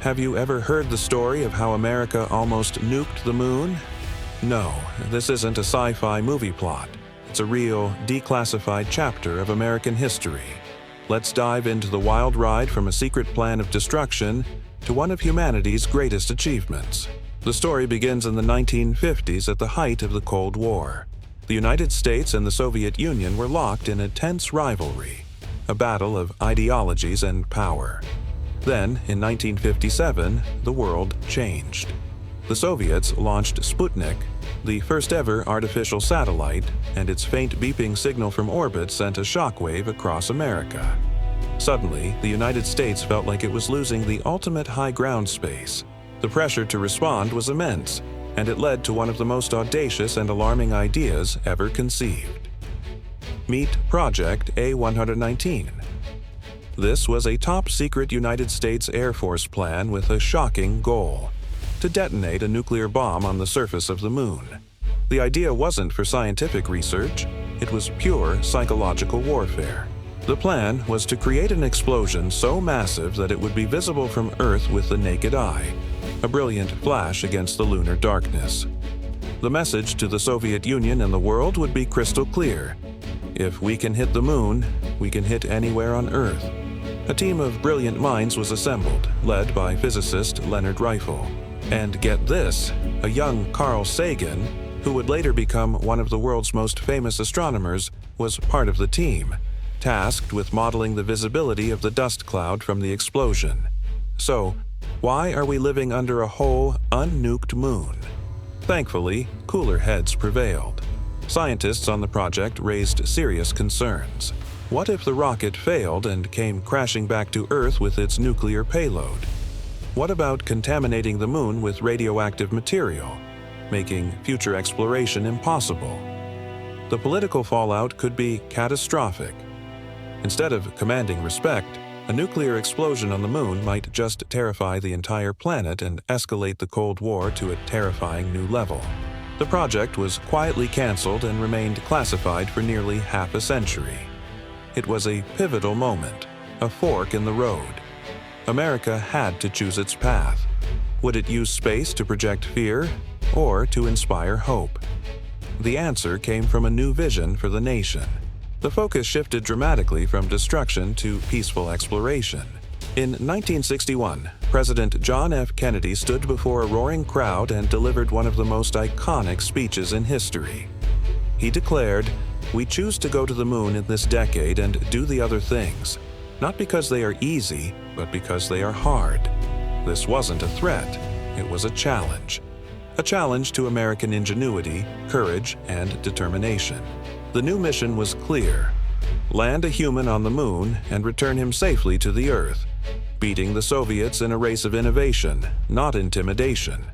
Have you ever heard the story of how America almost nuked the moon? No, this isn't a sci-fi movie plot. It's a real, declassified chapter of American history. Let's dive into the wild ride from a secret plan of destruction to one of humanity's greatest achievements. The story begins in the 1950s at the height of the Cold War. The United States and the Soviet Union were locked in a tense rivalry, a battle of ideologies and power. Then, in 1957, the world changed. The Soviets launched Sputnik, the first ever artificial satellite, and its faint beeping signal from orbit sent a shockwave across America. Suddenly, the United States felt like it was losing the ultimate high ground space. The pressure to respond was immense, and it led to one of the most audacious and alarming ideas ever conceived. Meet Project A119. This was a top-secret United States Air Force plan with a shocking goal: to detonate a nuclear bomb on the surface of the moon. The idea wasn't for scientific research, it was pure psychological warfare. The plan was to create an explosion so massive that it would be visible from Earth with the naked eye, a brilliant flash against the lunar darkness. The message to the Soviet Union and the world would be crystal clear: if we can hit the moon, we can hit anywhere on Earth. A team of brilliant minds was assembled, led by physicist Leonard Reifel. And get this, a young Carl Sagan, who would later become one of the world's most famous astronomers, was part of the team, tasked with modeling the visibility of the dust cloud from the explosion. So, why are we living under a whole, unnuked moon? Thankfully, cooler heads prevailed. Scientists on the project raised serious concerns. What if the rocket failed and came crashing back to Earth with its nuclear payload? What about contaminating the moon with radioactive material, making future exploration impossible? The political fallout could be catastrophic. Instead of commanding respect, a nuclear explosion on the moon might just terrify the entire planet and escalate the Cold War to a terrifying new level. The project was quietly canceled and remained classified for nearly half a century. It was a pivotal moment, a fork in the road. America had to choose its path. Would it use space to project fear or to inspire hope? The answer came from a new vision for the nation. The focus shifted dramatically from destruction to peaceful exploration. In 1961, President John F. Kennedy stood before a roaring crowd and delivered one of the most iconic speeches in history. He declared, "We choose to go to the moon in this decade and do the other things, not because they are easy, but because they are hard." This wasn't a threat, it was a challenge. A challenge to American ingenuity, courage, and determination. The new mission was clear: land a human on the moon and return him safely to the Earth, beating the Soviets in a race of innovation, not intimidation.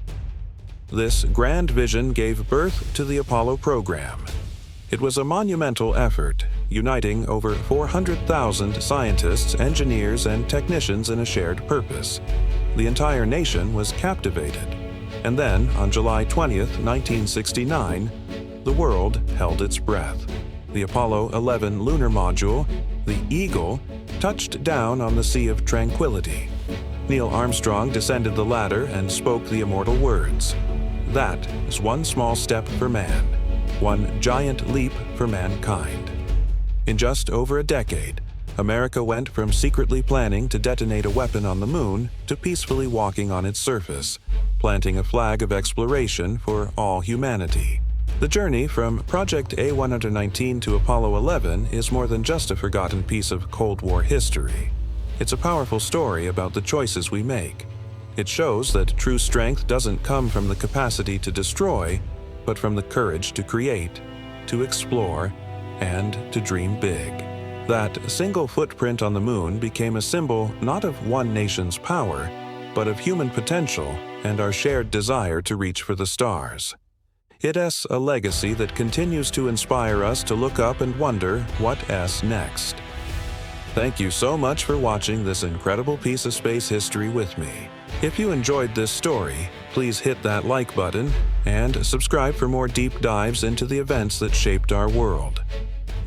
This grand vision gave birth to the Apollo program. It was a monumental effort, uniting over 400,000 scientists, engineers, and technicians in a shared purpose. The entire nation was captivated. And then, on July 20th, 1969, the world held its breath. The Apollo 11 lunar module, the Eagle, touched down on the Sea of Tranquility. Neil Armstrong descended the ladder and spoke the immortal words: "That is one small step for man, one giant leap for mankind." In just over a decade, America went from secretly planning to detonate a weapon on the moon to peacefully walking on its surface, planting a flag of exploration for all humanity. The journey from Project A119 to Apollo 11 is more than just a forgotten piece of Cold War history. It's a powerful story about the choices we make. It shows that true strength doesn't come from the capacity to destroy, but from the courage to create, to explore, and to dream big. That single footprint on the moon became a symbol not of one nation's power, but of human potential and our shared desire to reach for the stars. It's a legacy that continues to inspire us to look up and wonder what's next. Thank you so much for watching this incredible piece of space history with me. If you enjoyed this story, please hit that like button and subscribe for more deep dives into the events that shaped our world.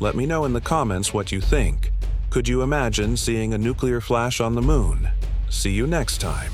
Let me know in the comments what you think. Could you imagine seeing a nuclear flash on the moon? See you next time.